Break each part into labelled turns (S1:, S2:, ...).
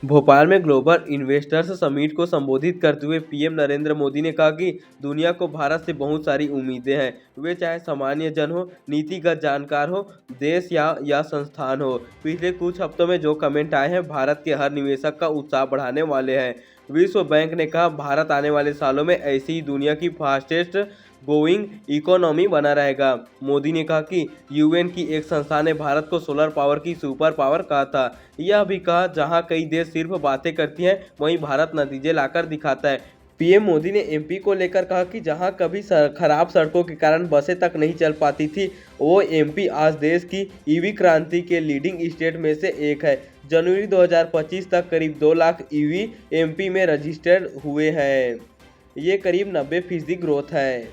S1: भोपाल में global investors summit को संबोधित करते हुए पीएम नरेंद्र मोदी ने कहा कि दुनिया को भारत से बहुत सारी उम्मीदें हैं। वे चाहे सामान्य जन हो, नीतिगत जानकार हो, देश या संस्थान हो। पिछले कुछ हफ्तों में जो कमेंट आए हैं भारत के हर निवेशक का उत्साह बढ़ाने वाले हैं। विश्व बैंक ने कहा भारत आने वाले सालों में ऐसी ही दुनिया की फास्टेस्ट ग्रोइंग इकोनॉमी बना रहेगा। मोदी ने कहा कि यूएन की एक संस्था ने भारत को सोलर पावर की सुपर पावर कहा था। यह भी कहा जहां कई देश सिर्फ बातें करती हैं वहीं भारत नतीजे लाकर दिखाता है। पीएम मोदी ने एमपी को लेकर कहा कि जहां कभी खराब सड़कों के कारण बसें तक नहीं चल पाती थी, वो एमपी आज देश की ईवी क्रांति के लीडिंग स्टेट में से एक है। जनवरी 2025 तक करीब 2 लाख ईवी एमपी में रजिस्टर्ड हुए हैं। ये करीब 90% ग्रोथ है।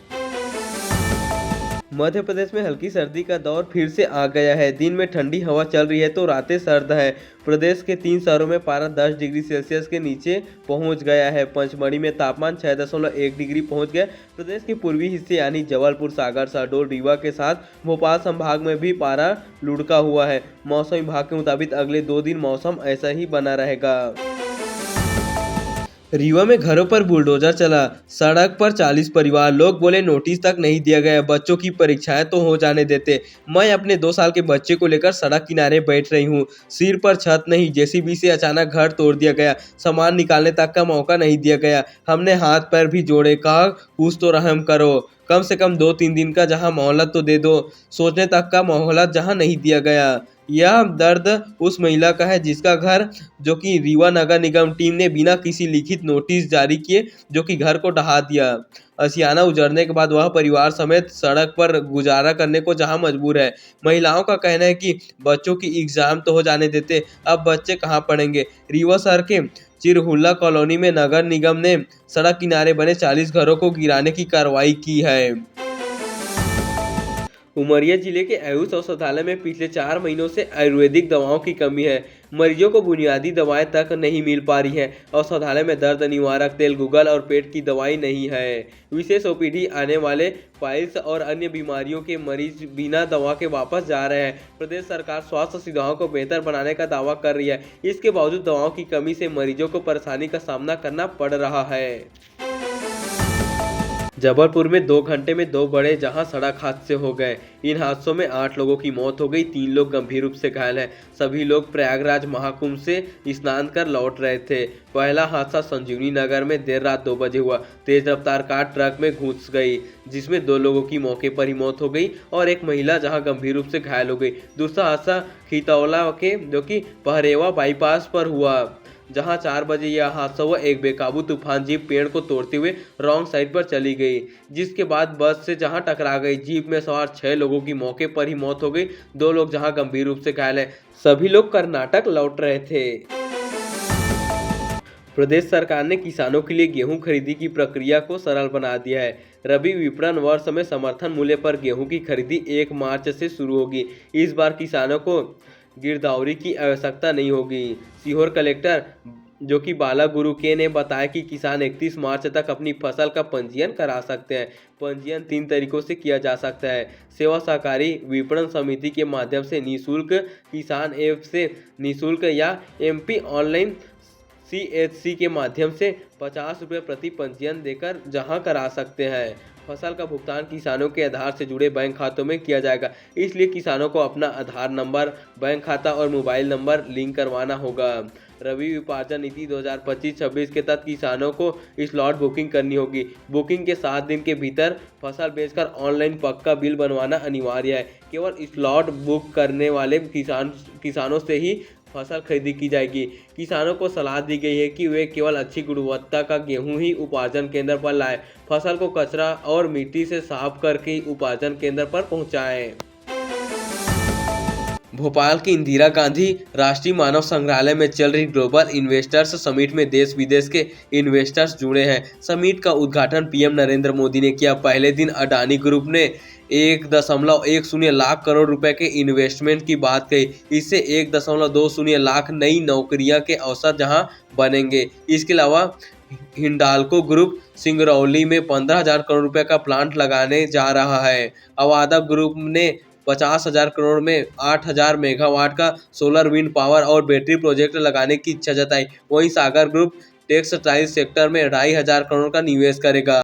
S1: मध्य प्रदेश में हल्की सर्दी का दौर फिर से आ गया है। दिन में ठंडी हवा चल रही है तो रातें सर्द है। प्रदेश के 3 शहरों में पारा 10 डिग्री सेल्सियस के नीचे पहुंच गया है। पंचमढ़ी में तापमान 6.1 डिग्री पहुंच गया। प्रदेश के पूर्वी हिस्से यानी जबलपुर, सागर, शहडोल, रीवा के साथ भोपाल संभाग में भी पारा लुढ़का हुआ है। मौसम विभाग के मुताबिक अगले 2 दिन मौसम ऐसा ही बना रहेगा। रीवा में घरों पर बुलडोजर चला, सड़क पर 40 परिवार। लोग बोले नोटिस तक नहीं दिया गया, बच्चों की परीक्षाएं तो हो जाने देते। मैं अपने 2 साल के बच्चे को लेकर सड़क किनारे बैठ रही हूँ। सिर पर छत नहीं, जेसीबी से अचानक घर तोड़ दिया गया, सामान निकालने तक का मौका नहीं दिया गया। हमने हाथ पैर भी जोड़े, कहा कुछ तो रहम करो, कम से कम 2-3 दिन का जहां मोहलत तो दे दो। सोचने तक का मोहलत जहां नहीं दिया गया। यह दर्द उस महिला का है जिसका घर, जो कि रीवा नगर निगम टीम ने बिना किसी लिखित नोटिस जारी किए जो कि घर को ढहा दिया। असियाना उजड़ने के बाद वह परिवार समेत सड़क पर गुजारा करने को जहां मजबूर है। महिलाओं का कहना है कि बच्चों की एग्जाम तो हो जाने देते, अब बच्चे कहां पढ़ेंगे। रीवा शहर के चिरहुल्ला कॉलोनी में नगर निगम ने सड़क किनारे बने 40 घरों को गिराने की कार्रवाई की है। उमरिया जिले के आयुष औषधालय में पिछले 4 महीनों से आयुर्वेदिक दवाओं की कमी है। मरीजों को बुनियादी दवाएं तक नहीं मिल पा रही हैं। औषधालय में दर्द निवारक तेल, गूगल और पेट की दवाई नहीं है। विशेष ओपीडी आने वाले पाइल्स और अन्य बीमारियों के मरीज बिना दवा के वापस जा रहे हैं। प्रदेश सरकार स्वास्थ्य सुविधाओं को बेहतर बनाने का दावा कर रही है, इसके बावजूद दवाओं की कमी से मरीजों को परेशानी का सामना करना पड़ रहा है। जबलपुर में 2 घंटे में 2 बड़े जहां सड़क हादसे हो गए। इन हादसों में 8 लोगों की मौत हो गई, 3 लोग गंभीर रूप से घायल हैं। सभी लोग प्रयागराज महाकुंभ से स्नान कर लौट रहे थे। पहला हादसा संजीवनी नगर में देर रात 2 बजे हुआ। तेज रफ्तार कार ट्रक में घुस गई, जिसमें 2 लोगों की मौके पर ही मौत हो गई और एक महिला जहां गंभीर रूप से घायल हो गई। दूसरा हादसा खितौला के जो कि पहरेवा बाईपास पर हुआ, जहां 4 बजे यह हादसा हुआ। एक बेकाबू तूफान जीप पेड़ को तोड़ते हुए रॉन्ग साइड पर चली गई, जिसके बाद बस से जहां टकरा गई। जीप में सवार 6 लोगों की मौके पर ही मौत हो गई, 2 लोग जहां गंभीर रूप से घायल हैं। सभी लोग कर्नाटक लौट रहे थे। प्रदेश सरकार ने किसानों के लिए गेहूं खरीदी की प्रक्रिया को सरल बना दिया है। रबी विपणन वर्ष में समर्थन मूल्य पर गेहूं की खरीदी 1 मार्च से शुरू होगी। इस बार किसानों को गिरदावरी की आवश्यकता नहीं होगी। सीहोर कलेक्टर जो कि बाला गुरु के ने बताया कि किसान 31 मार्च तक अपनी फसल का पंजीयन करा सकते हैं। पंजीयन 3 तरीकों से किया जा सकता है। सेवा सहकारी विपणन समिति के माध्यम से निःशुल्क, किसान ऐप से निःशुल्क या एमपी ऑनलाइन सीएचसी के माध्यम से 50 रुपये प्रति पंजीयन देकर जहां करा सकते हैं। फसल का भुगतान किसानों के आधार से जुड़े बैंक खातों में किया जाएगा, इसलिए किसानों को अपना आधार नंबर, बैंक खाता और मोबाइल नंबर लिंक करवाना होगा। रबी उपार्जन नीति 2025-26 के तहत किसानों को स्लॉट बुकिंग करनी होगी। बुकिंग के 7 दिन के भीतर फसल बेचकर ऑनलाइन पक्का बिल बनवाना अनिवार्य है। केवल स्लॉट बुक करने वाले किसानों से ही फसल खरीदी की जाएगी। किसानों को सलाह दी गई है कि वे केवल अच्छी गुणवत्ता का गेहूं ही उपार्जन केंद्र पर लाएं। फसल को कचरा और मिट्टी से साफ करके उपार्जन केंद्र पर पहुंचाएं। भोपाल के इंदिरा गांधी राष्ट्रीय मानव संग्रहालय में चल रही ग्लोबल इन्वेस्टर्स समिट में देश विदेश के इन्वेस्टर्स जुड़े हैं। समिट का उद्घाटन पीएम नरेंद्र मोदी ने किया। पहले दिन अडानी ग्रुप ने 1.10 लाख करोड़ रुपए के इन्वेस्टमेंट की बात कही। इससे 1.20 लाख नई नौकरियां के अवसर जहां बनेंगे। इसके अलावा हिंडाल्को ग्रुप सिंगरौली में 15,000 करोड़ रुपए का प्लांट लगाने जा रहा है। अवादा ग्रुप ने 50,000 करोड़ में 8,000 मेगावाट का सोलर विंड पावर और बैटरी प्रोजेक्ट लगाने की इच्छा जताई। वहीं सागर ग्रुप टेक्सटाइल सेक्टर में 2,500 करोड़ का निवेश करेगा।